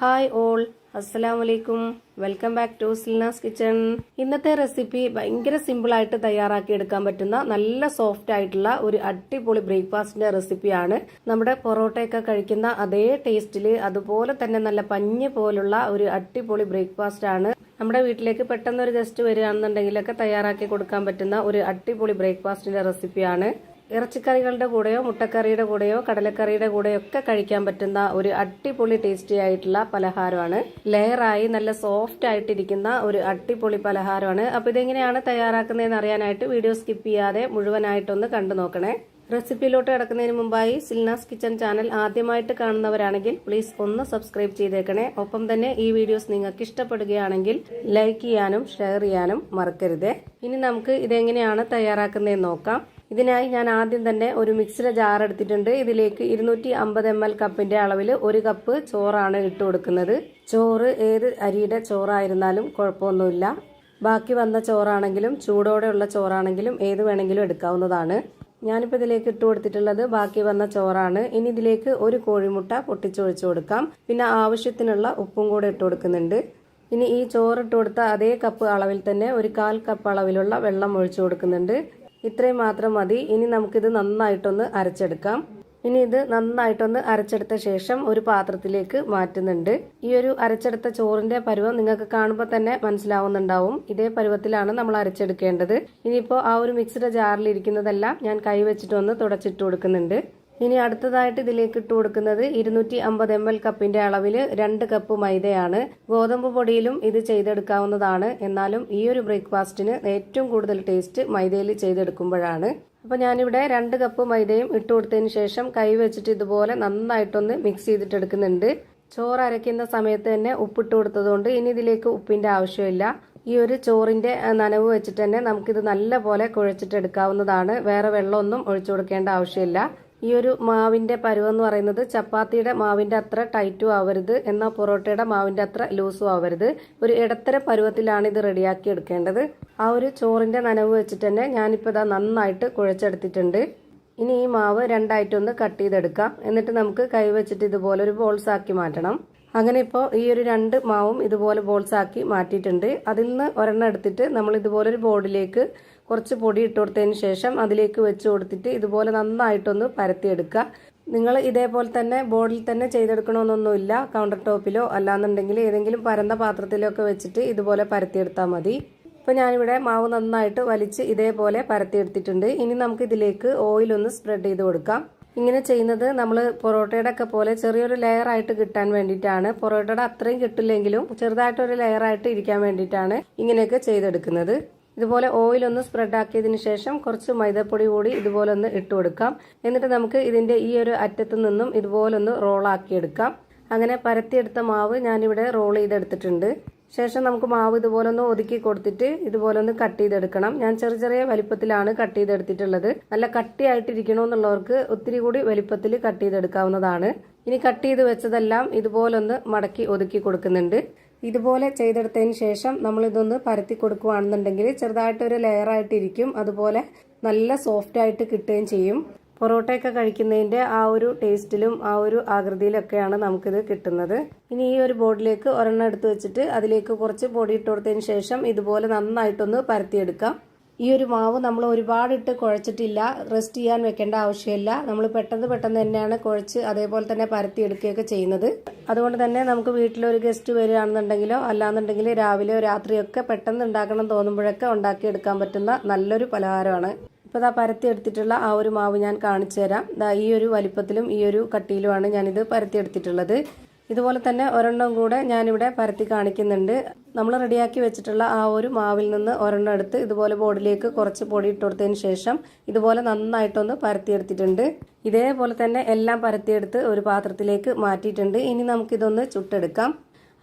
Hi all, അസ്സലാമലൈക്കും. Welcome back to Silna's kitchen. ഇന്നത്തെ recipe ഭയങ്കര സിമ്പിൾ ആയിട്ട് തയ്യാറാക്കി എടുക്കാൻ പറ്റുന്ന നല്ല സോഫ്റ്റ് ആയിട്ടുള്ള ഒരു അടിപൊളി ബ്രേക്ക്ഫാസ്റ്റിന്റെ റെസിപ്പിയാണ്. നമ്മുടെ പൊറോട്ടയൊക്കെ കഴിക്കുന്ന അതേ ടേസ്റ്റില് അതുപോലെ തന്നെ നല്ല പഞ്ഞ് പോലുള്ള ഒരു അടിപൊളി ബ്രേക്ക്ഫാസ്റ്റ് ആണ്. നമ്മുടെ വീട്ടിലേക്ക് പെട്ടെന്ന് ഒരു ഗസ്റ്റ് വരികയാണെന്നുണ്ടെങ്കിലൊക്കെ തയ്യാറാക്കി കൊടുക്കാൻ പറ്റുന്ന ഒരു അടിപൊളി ബ്രേക്ക്ഫാസ്റ്റിന്റെ റെസിപ്പിയാണ്. ഇറച്ചിക്കറികളുടെ കൂടെയോ മുട്ടക്കറിയുടെ കൂടെയോ കടലക്കറിയുടെ കൂടെയോ ഒക്കെ കഴിക്കാൻ പറ്റുന്ന ഒരു അടിപൊളി ടേസ്റ്റി ആയിട്ടുള്ള പലഹാരമാണ്. ലെയറായി നല്ല സോഫ്റ്റ് ആയിട്ടിരിക്കുന്ന ഒരു അടിപൊളി പലഹാരമാണ്. അപ്പൊ ഇതെങ്ങനെയാണ് തയ്യാറാക്കുന്നതെന്ന് അറിയാനായിട്ട് വീഡിയോ സ്കിപ്പ് ചെയ്യാതെ മുഴുവനായിട്ടൊന്ന് കണ്ടു നോക്കണേ. റെസിപ്പിയിലോട്ട് കിടക്കുന്നതിന് മുമ്പായി സിൽനാസ് കിച്ചൺ ചാനൽ ആദ്യമായിട്ട് കാണുന്നവരാണെങ്കിൽ പ്ലീസ് ഒന്ന് സബ്സ്ക്രൈബ് ചെയ്തേക്കണേ. ഒപ്പം തന്നെ ഈ വീഡിയോസ് നിങ്ങൾക്ക് ഇഷ്ടപ്പെടുകയാണെങ്കിൽ ലൈക്ക് ചെയ്യാനും ഷെയർ ചെയ്യാനും മറക്കരുതേ. ഇനി നമുക്ക് ഇതെങ്ങനെയാണ് തയ്യാറാക്കുന്നതെന്ന് നോക്കാം. ഇതിനായി ഞാൻ ആദ്യം തന്നെ ഒരു മിക്സിയുടെ ജാർ എടുത്തിട്ടുണ്ട്. ഇതിലേക്ക് 250 ml കപ്പിന്റെ അളവിൽ 1 കപ്പ് ചോറാണ് ഇട്ട് കൊടുക്കുന്നത്. ചോറ് ഏത് അരിയുടെ ചോറായിരുന്നാലും കുഴപ്പമൊന്നുമില്ല. ബാക്കി വന്ന ചോറാണെങ്കിലും ചൂടോടെയുള്ള ചോറാണെങ്കിലും ഏത് വേണമെങ്കിലും എടുക്കാവുന്നതാണ്. ഞാനിപ്പോൾ ഇതിലേക്ക് ഇട്ട് കൊടുത്തിട്ടുള്ളത് ബാക്കി വന്ന ചോറാണ്. ഇനി ഇതിലേക്ക് ഒരു കോഴിമുട്ട പൊട്ടിച്ചൊഴിച്ചു കൊടുക്കാം. പിന്നെ ആവശ്യത്തിനുള്ള ഉപ്പും കൂടെ ഇട്ട് കൊടുക്കുന്നുണ്ട്. ഇനി ഈ ചോറ് ഇട്ട് കൊടുത്ത അതേ കപ്പ് അളവിൽ തന്നെ ഒരു 1/4 കപ്പ് അളവിലുള്ള വെള്ളം ഒഴിച്ചു കൊടുക്കുന്നുണ്ട്. ഇത്രയും മാത്രം മതി. ഇനി നമുക്കിത് നന്നായിട്ടൊന്ന് അരച്ചെടുക്കാം. ഇനി ഇത് നന്നായിട്ടൊന്ന് അരച്ചെടുത്ത ശേഷം ഒരു പാത്രത്തിലേക്ക് മാറ്റുന്നുണ്ട്. ഈ ഒരു അരച്ചെടുത്ത ചോറിന്റെ പരുവം നിങ്ങൾക്ക് കാണുമ്പോൾ തന്നെ മനസ്സിലാവുന്നുണ്ടാവും. ഇതേ പരുവത്തിലാണ് നമ്മൾ അരച്ചെടുക്കേണ്ടത്. ഇനിയിപ്പോൾ ആ ഒരു മിക്സിയുടെ ജാറിൽ ഇരിക്കുന്നതെല്ലാം ഞാൻ കൈവച്ചിട്ടൊന്ന് തുടച്ചിട്ട് കൊടുക്കുന്നുണ്ട്. ഇനി അടുത്തതായിട്ട് ഇതിലേക്ക് ഇട്ട് കൊടുക്കുന്നത് 250 ml കപ്പിന്റെ അളവിൽ 2 കപ്പ് മൈദയാണ്. ഗോതമ്പ് പൊടിയിലും ഇത് ചെയ്തെടുക്കാവുന്നതാണ്. എന്നാലും ഈ ഒരു ബ്രേക്ക്ഫാസ്റ്റിന് ഏറ്റവും കൂടുതൽ ടേസ്റ്റ് മൈദയിൽ ചെയ്തെടുക്കുമ്പോഴാണ്. അപ്പൊ ഞാനിവിടെ 2 കപ്പ് മൈദയും ഇട്ട് കൊടുത്തതിന് ശേഷം കൈ വെച്ചിട്ട് ഇതുപോലെ നന്നായിട്ടൊന്ന് മിക്സ് ചെയ്തിട്ടെടുക്കുന്നുണ്ട്. ചോറ് അരയ്ക്കുന്ന സമയത്ത് തന്നെ ഉപ്പിട്ട് കൊടുത്തതുകൊണ്ട് ഇനി ഇതിലേക്ക് ഉപ്പിന്റെ ആവശ്യമില്ല. ഈ ഒരു ചോറിന്റെ നനവ് വെച്ചിട്ട് തന്നെ നമുക്കിത് നല്ല പോലെ കുഴച്ചിട്ടെടുക്കാവുന്നതാണ്. വേറെ വെള്ളമൊന്നും ഒഴിച്ചു കൊടുക്കേണ്ട ആവശ്യമില്ല. ഈ ഒരു മാവിന്റെ പരുവം എന്ന് പറയുന്നത് ചപ്പാത്തിയുടെ മാവിന്റെ അത്ര ടൈറ്റും ആവരുത്, എന്നാൽ പൊറോട്ടയുടെ മാവിന്റെ അത്ര ലൂസും ആവരുത്. ഒരു ഇടത്തര പരുവത്തിലാണ് ഇത് റെഡിയാക്കി എടുക്കേണ്ടത്. ആ ഒരു ചോറിന്റെ നനവ് വെച്ചിട്ട് തന്നെ ഞാനിപ്പോൾ ഇതാ നന്നായിട്ട് കുഴച്ചെടുത്തിട്ടുണ്ട്. ഇനി ഈ മാവ് രണ്ടായിട്ടൊന്ന് കട്ട് ചെയ്തെടുക്കാം. എന്നിട്ട് നമുക്ക് കൈ വെച്ചിട്ട് ഇതുപോലെ ഒരു ബോൾസ് ആക്കി മാറ്റണം. അങ്ങനെ ഇപ്പോൾ ഈ ഒരു 2 മാവും ഇതുപോലെ ബോൾസ് ആക്കി മാറ്റിയിട്ടുണ്ട്. അതിൽ നിന്ന് ഒരെണ്ണം എടുത്തിട്ട് നമ്മൾ ഇതുപോലെ ഒരു ബോർഡിലേക്ക് കുറച്ച് പൊടി ഇട്ട് കൊടുത്തതിന് ശേഷം അതിലേക്ക് വെച്ച് കൊടുത്തിട്ട് ഇതുപോലെ നന്നായിട്ടൊന്ന് പരത്തിയെടുക്കുക. നിങ്ങൾ ഇതേപോലെ തന്നെ ബോർഡിൽ തന്നെ ചെയ്തെടുക്കണമെന്നൊന്നുമില്ല. കൗണ്ടർ ടോപ്പിലോ അല്ലാന്നുണ്ടെങ്കിൽ ഏതെങ്കിലും പരന്ന പാത്രത്തിലോ ഒക്കെ വെച്ചിട്ട് ഇതുപോലെ പരത്തിയെടുത്താൽ മതി. ഇപ്പോൾ ഞാനിവിടെ മാവ് നന്നായിട്ട് വലിച്ച് ഇതേപോലെ പരത്തിയെടുത്തിട്ടുണ്ട്. ഇനി നമുക്ക് ഇതിലേക്ക് ഓയിൽ ഒന്ന് സ്പ്രെഡ് ചെയ്ത് കൊടുക്കാം. ഇങ്ങനെ ചെയ്യുന്നത് നമ്മൾ പൊറോട്ടയുടെ ഒക്കെ പോലെ ചെറിയൊരു ലെയർ ആയിട്ട് കിട്ടാൻ വേണ്ടിയിട്ടാണ്. പൊറോട്ടയുടെ അത്രയും കിട്ടില്ലെങ്കിലും ചെറുതായിട്ടൊരു ലെയർ ആയിട്ട് ഇരിക്കാൻ വേണ്ടിയിട്ടാണ് ഇങ്ങനെയൊക്കെ ചെയ്തെടുക്കുന്നത്. ഇതുപോലെ ഓയിൽ ഒന്ന് സ്പ്രെഡ് ആക്കിയതിന് ശേഷം കുറച്ച് മൈദപ്പൊടി കൂടി ഇതുപോലെ ഒന്ന് ഇട്ട് കൊടുക്കാം. എന്നിട്ട് നമുക്ക് ഇതിന്റെ ഈ ഒരു അറ്റത്തു നിന്നും ഇതുപോലെ ഒന്ന് റോളാക്കി എടുക്കാം. അങ്ങനെ പരത്തിയെടുത്ത മാവ് ഞാനിവിടെ റോൾ ചെയ്തെടുത്തിട്ടുണ്ട്. ശേഷം നമുക്ക് മാവ് ഇതുപോലെ ഒന്ന് ഒതുക്കി കൊടുത്തിട്ട് ഇതുപോലെ ഒന്ന് കട്ട് ചെയ്തെടുക്കണം. ഞാൻ ചെറിയ വലിപ്പത്തിലാണ് കട്ട് ചെയ്തെടുത്തിട്ടുള്ളത്. നല്ല കട്ടിയായിട്ടിരിക്കണമെന്നുള്ളവർക്ക് ഒത്തിരി കൂടി വലിപ്പത്തിൽ കട്ട് ചെയ്തെടുക്കാവുന്നതാണ്. ഇനി കട്ട് ചെയ്ത് വെച്ചതെല്ലാം ഇതുപോലെ ഒന്ന് മടക്കി ഒതുക്കി കൊടുക്കുന്നുണ്ട്. ഇതുപോലെ ചെയ്തെടുത്തതിന് ശേഷം നമ്മൾ ഇതൊന്ന് പരത്തി കൊടുക്കുകയാണെന്നുണ്ടെങ്കിൽ ചെറുതായിട്ടൊരു ലെയറായിട്ടിരിക്കും. അതുപോലെ നല്ല സോഫ്റ്റ് ആയിട്ട് കിട്ടുകയും ചെയ്യും. പൊറോട്ടയൊക്കെ കഴിക്കുന്നതിന്റെ ആ ഒരു ടേസ്റ്റിലും ആ ഒരു ആകൃതിയിലൊക്കെയാണ് നമുക്കിത് കിട്ടുന്നത്. ഇനി ഈ ഒരു ബോർഡിലേക്ക് ഒരെണ്ണം എടുത്ത് വെച്ചിട്ട് അതിലേക്ക് കുറച്ച് പൊടി ഇട്ട് കൊടുത്തതിന് ശേഷം ഇതുപോലെ നന്നായിട്ടൊന്ന് പരത്തിയെടുക്കാം. ഈ ഒരു മാവ് നമ്മൾ ഒരുപാട് ഇട്ട് കുഴച്ചിട്ടില്ല. റെസ്റ്റ് ചെയ്യാൻ വെക്കേണ്ട ആവശ്യമില്ല. നമ്മൾ പെട്ടെന്ന് തന്നെയാണ് കുഴച്ച് അതേപോലെ തന്നെ പരത്തിയെടുക്കുകയൊക്കെ ചെയ്യുന്നത്. അതുകൊണ്ട് തന്നെ നമുക്ക് വീട്ടിലൊരു ഗസ്റ്റ് വരികയാണെന്നുണ്ടെങ്കിലോ അല്ലാന്നുണ്ടെങ്കിൽ രാവിലെയോ രാത്രിയോ ഒക്കെ പെട്ടെന്ന് ഉണ്ടാക്കണം തോന്നുമ്പോഴൊക്കെ ഉണ്ടാക്കിയെടുക്കാൻ പറ്റുന്ന നല്ലൊരു പലഹാരമാണ്. ഇപ്പോൾ ഇതാ പരത്തിയെടുത്തിട്ടുള്ള ആ ഒരു മാവ് ഞാൻ കാണിച്ചു തരാം. ഈ ഒരു വലിപ്പത്തിലും ഈ ഒരു കട്ടിയിലുമാണ് ഞാനിത് പരത്തിയെടുത്തിട്ടുള്ളത്. ഇതുപോലെ തന്നെ ഒരെണ്ണം കൂടെ ഞാനിവിടെ പരത്തി കാണിക്കുന്നുണ്ട്. നമ്മൾ റെഡിയാക്കി വെച്ചിട്ടുള്ള ആ ഒരു മാവിൽ നിന്ന് ഒരെണ്ണം എടുത്ത് ഇതുപോലെ ബോർഡിലേക്ക് കുറച്ച് പൊടി ഇട്ട് കൊടുത്തതിന് ശേഷം ഇതുപോലെ നന്നായിട്ടൊന്ന് പരത്തിയെടുത്തിട്ടുണ്ട്. ഇതേപോലെ തന്നെ എല്ലാം പരത്തിയെടുത്ത് ഒരു പാത്രത്തിലേക്ക് മാറ്റിയിട്ടുണ്ട്. ഇനി നമുക്കിതൊന്ന് ചുട്ടെടുക്കാം.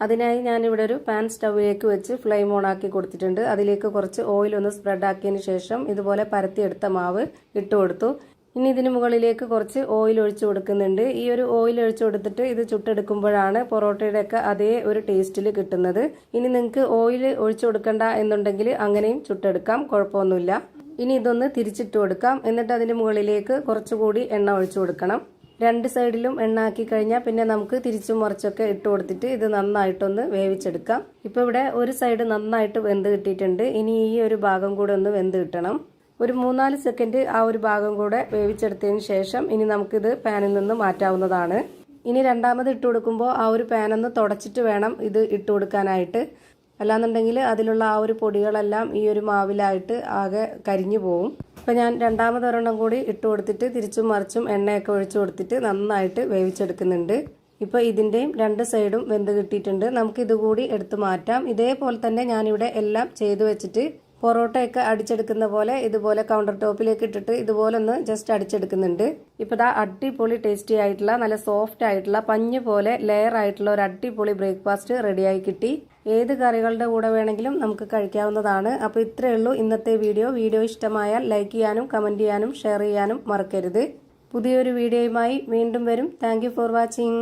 അതിനായി ഞാനിവിടെ ഒരു പാൻ സ്റ്റൗവിലേക്ക് വെച്ച് ഫ്ലെയിം ഓൺ ആക്കി കൊടുത്തിട്ടുണ്ട്. അതിലേക്ക് കുറച്ച് ഓയിൽ ഒന്ന് സ്പ്രെഡ് ആക്കിയതിന് ശേഷം ഇതുപോലെ പരത്തിയെടുത്ത മാവ് ഇട്ട് കൊടുത്തു. ഇനി ഇതിന് മുകളിലേക്ക് കുറച്ച് ഓയിൽ ഒഴിച്ചു കൊടുക്കുന്നുണ്ട്. ഈ ഒരു ഓയിൽ ഒഴിച്ചു കൊടുത്തിട്ട് ഇത് ചുട്ടെടുക്കുമ്പോഴാണ് പൊറോട്ടയുടെ ഒക്കെ അതേ ഒരു ടേസ്റ്റിൽ കിട്ടുന്നത്. ഇനി നിങ്ങൾക്ക് ഓയിൽ ഒഴിച്ചു കൊടുക്കണ്ട എന്നുണ്ടെങ്കിൽ അങ്ങനെയും ചുട്ടെടുക്കാം, കുഴപ്പമൊന്നുമില്ല. ഇനി ഇതൊന്ന് തിരിച്ചിട്ട് കൊടുക്കാം. എന്നിട്ട് അതിന് മുകളിലേക്ക് കുറച്ചുകൂടി എണ്ണ ഒഴിച്ചു കൊടുക്കണം. രണ്ട് സൈഡിലും എണ്ണ ആക്കി കഴിഞ്ഞാൽ പിന്നെ നമുക്ക് തിരിച്ചും മറിച്ചൊക്കെ ഇട്ട് കൊടുത്തിട്ട് ഇത് നന്നായിട്ടൊന്ന് വേവിച്ചെടുക്കാം. ഇപ്പോൾ ഇവിടെ ഒരു സൈഡ് നന്നായിട്ട് വെന്ത് കിട്ടിയിട്ടുണ്ട്. ഇനി ഈ ഒരു ഭാഗം കൂടെ ഒന്ന് വെന്ത് കിട്ടണം. ഒരു 3-4 സെക്കൻഡ് ആ ഒരു ഭാഗം കൂടെ വേവിച്ചെടുത്തതിന് ശേഷം ഇനി നമുക്കിത് പാനിൽ നിന്ന് മാറ്റാവുന്നതാണ്. ഇനി രണ്ടാമത് ഇട്ട് കൊടുക്കുമ്പോൾ ആ ഒരു പാനൊന്ന് തുടച്ചിട്ട് വേണം ഇത് ഇട്ട് കൊടുക്കാനായിട്ട്. അല്ലാന്നുണ്ടെങ്കിൽ അതിലുള്ള ആ ഒരു പൊടികളെല്ലാം ഈ ഒരു മാവിലായിട്ട് ആകെ കരിഞ്ഞു പോവും. അപ്പോൾ ഞാൻ രണ്ടാമതൊരെണ്ണം കൂടി ഇട്ട് കൊടുത്തിട്ട് തിരിച്ചും മറിച്ചും എണ്ണയൊക്കെ ഒഴിച്ചു കൊടുത്തിട്ട് നന്നായിട്ട് വേവിച്ചെടുക്കുന്നുണ്ട്. ഇപ്പോൾ ഇതിൻ്റെയും രണ്ട് സൈഡും വെന്ത് കിട്ടിയിട്ടുണ്ട്. നമുക്ക് ഇതുകൂടി എടുത്ത് മാറ്റാം. ഇതേപോലെ തന്നെ ഞാനിവിടെ എല്ലാം ചെയ്തു വെച്ചിട്ട് പൊറോട്ടയൊക്കെ അടിച്ചെടുക്കുന്ന പോലെ ഇതുപോലെ കൗണ്ടർ ടോപ്പിലേക്ക് ഇട്ടിട്ട് ഇതുപോലെ ഒന്ന് ജസ്റ്റ് അടിച്ചെടുക്കുന്നുണ്ട്. ഇപ്പോൾ ദാ അടിപൊളി ടേസ്റ്റി ആയിട്ടുള്ള നല്ല സോഫ്റ്റ് ആയിട്ടുള്ള പഞ്ഞ് പോലെ ലെയർ ആയിട്ടുള്ള ഒരു അടിപൊളി ബ്രേക്ക്ഫാസ്റ്റ് റെഡിയായി കിട്ടി. ഏത് കറികളുടെ കൂടെ വേണമെങ്കിലും നമുക്ക് കഴിക്കാവുന്നതാണ്. അപ്പോൾ ഇത്രയേ ഉള്ളൂ ഇന്നത്തെ വീഡിയോ. വീഡിയോ ഇഷ്ടമായാൽ ലൈക്ക് ചെയ്യാനും കമൻറ്റ് ചെയ്യാനും ഷെയർ ചെയ്യാനും മറക്കരുത്. പുതിയൊരു വീഡിയോയുമായി വീണ്ടും വരും. Thank you for watching.